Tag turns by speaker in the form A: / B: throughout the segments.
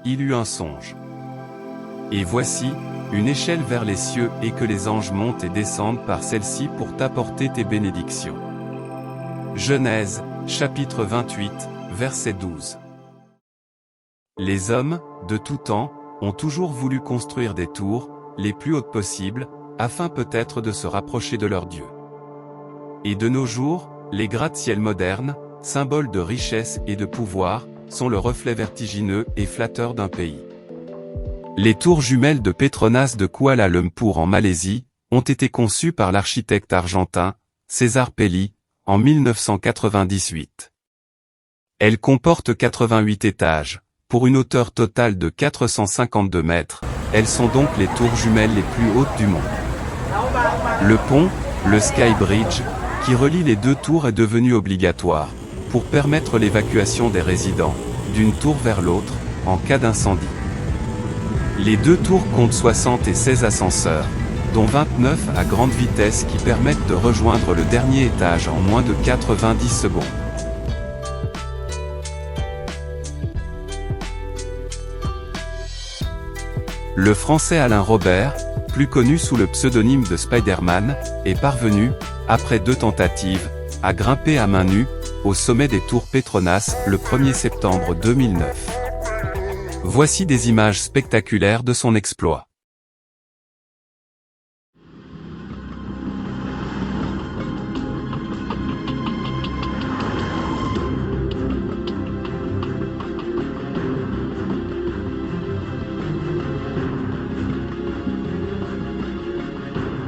A: il eut un songe. Et voici, une échelle vers les cieux et que les anges montent et descendent par celle-ci pour t'apporter tes bénédictions. Genèse, chapitre 28, verset 12. Les hommes, de tout temps, ont toujours voulu construire des tours, les plus hautes possibles, afin peut-être de se rapprocher de leur Dieu. Et de nos jours, les gratte-ciel modernes, symboles de richesse et de pouvoir, sont le reflet vertigineux et flatteur d'un pays. Les tours jumelles de Petronas de Kuala Lumpur en Malaisie, ont été conçues par l'architecte argentin, César Pelli, en 1998. Elles comportent 88 étages, pour une hauteur totale de 452 mètres, elles sont donc les tours jumelles les plus hautes du monde. Le pont, le Sky Bridge, qui relie les deux tours est devenu obligatoire, pour permettre l'évacuation des résidents, d'une tour vers l'autre, en cas d'incendie. Les deux tours comptent 60 et 16 ascenseurs, dont 29 à grande vitesse qui permettent de rejoindre le dernier étage en moins de 90 secondes. Le Français Alain Robert, plus connu sous le pseudonyme de Spider-Man, est parvenu, après 2 tentatives, à grimper à main nue, au sommet des tours Petronas, le 1er septembre 2009. Voici des images spectaculaires de son exploit.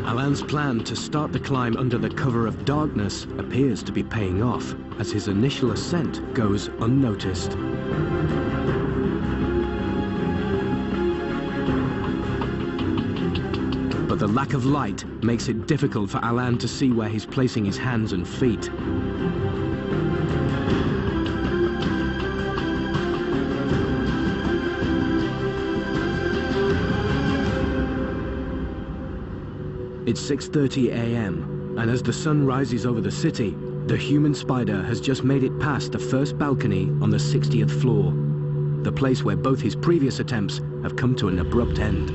B: Alan's plan to start the climb under the cover of darkness appears to be paying off, as his initial ascent goes unnoticed. But the lack of light makes it difficult for Alan to see where he's placing his hands and feet. It's 6:30 a.m., and as the sun rises over the city, the human spider has just made it past the first balcony on the 60th floor, the place where both his previous attempts have come to an abrupt end.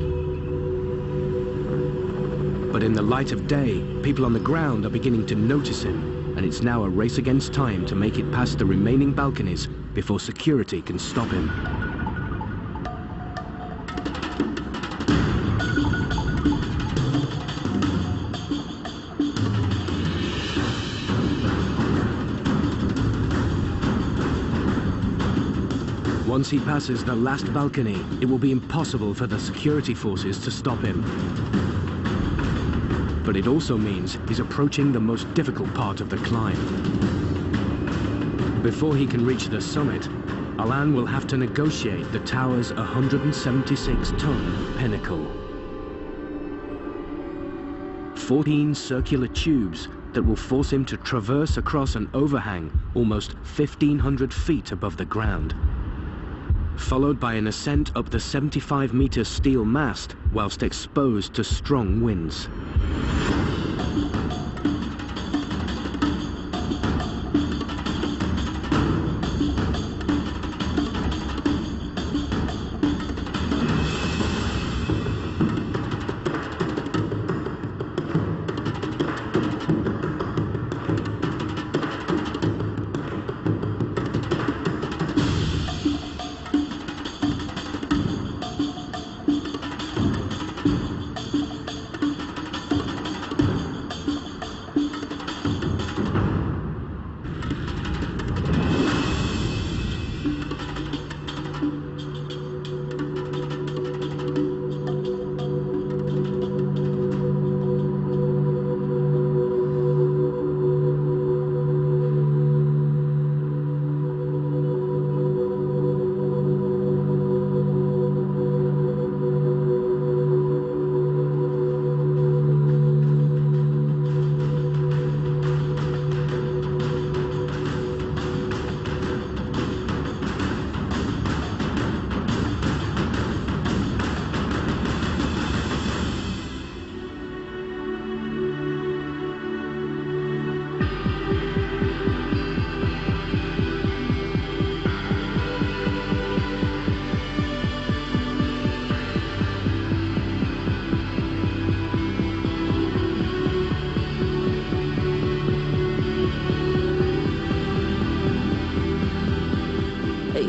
B: But in the light of day, people on the ground are beginning to notice him, and it's now a race against time to make it past the remaining balconies before security can stop him. Once he passes the last balcony, it will be impossible for the security forces to stop him. But it also means he's approaching the most difficult part of the climb. Before he can reach the summit, Alan will have to negotiate the tower's 176-ton pinnacle. 14 circular tubes that will force him to traverse across an overhang almost 1,500 feet above the ground, followed by an ascent up the 75-meter steel mast whilst exposed to strong winds.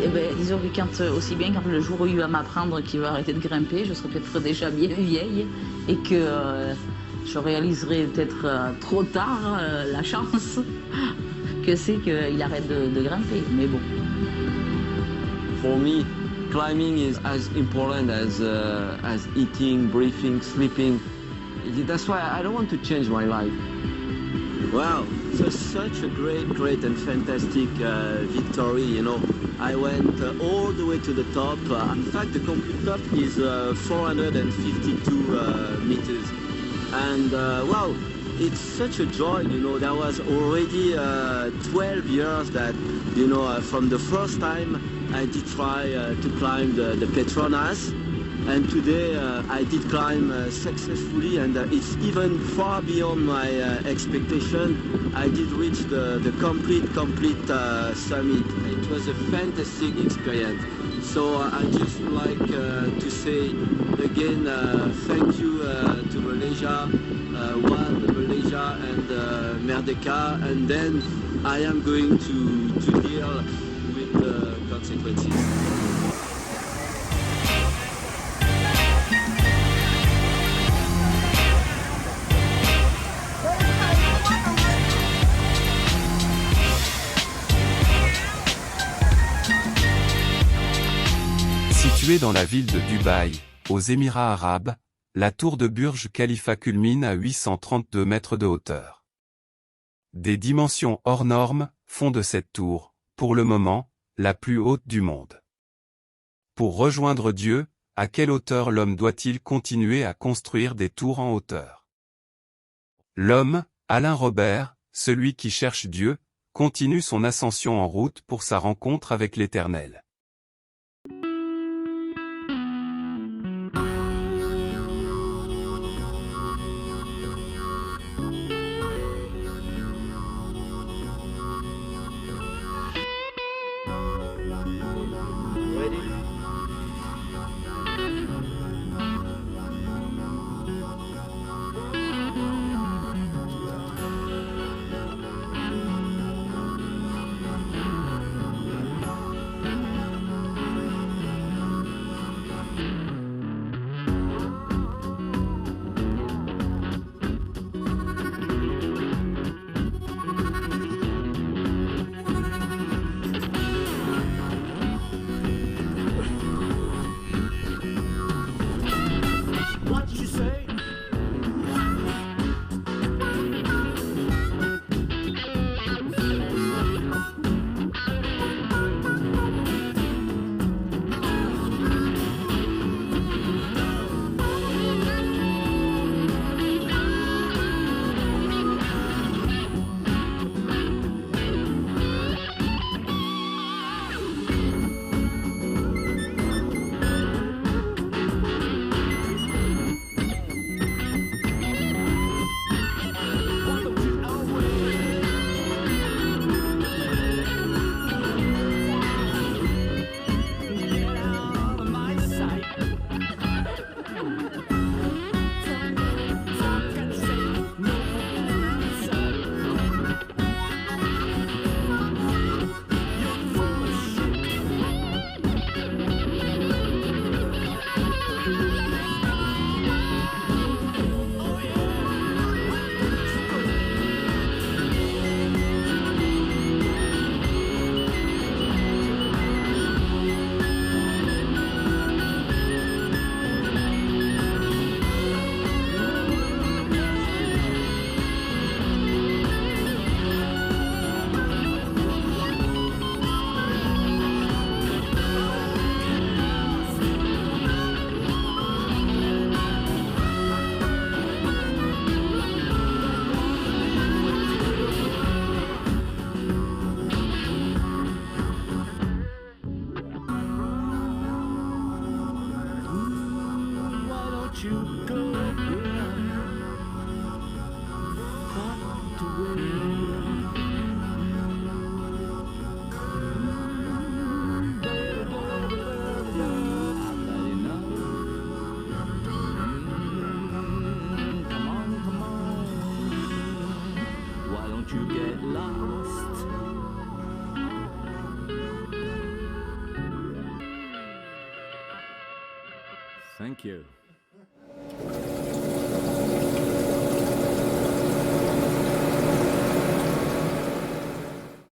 C: eh ben, disons que aussi bien quand le jour où il va m'apprendre qu'il va arrêter de grimper, je serai peut-être déjà bien vieille et que je réaliserai peut-être trop tard la chance que c'est qu'il arrête de grimper. Mais bon.
D: For me, climbing is as important as eating, breathing, sleeping. That's why I don't want to change my life.
E: Wow, so such a great and fantastic victory, you know. I went all the way to the top. In fact, the complete top is 452 meters. And wow, it's such a joy, you know. There was already 12 years that, you know, from the first time I did try to climb the Petronas. And today I did climb successfully, and it's even far beyond my expectation. I did reach the complete summit. It was a fantastic experience. So I just like to say again thank you to Malaysia, Malaysia and Merdeka, and then I am going to deal with the consequences.
A: Située dans la ville de Dubaï, aux Émirats arabes, la tour de Burj Khalifa culmine à 832 mètres de hauteur. Des dimensions hors normes font de cette tour, pour le moment, la plus haute du monde. Pour rejoindre Dieu, à quelle hauteur l'homme doit-il continuer à construire des tours en hauteur? L'homme, Alain Robert, celui qui cherche Dieu, continue son ascension en route pour sa rencontre avec l'Éternel.
F: Thank you.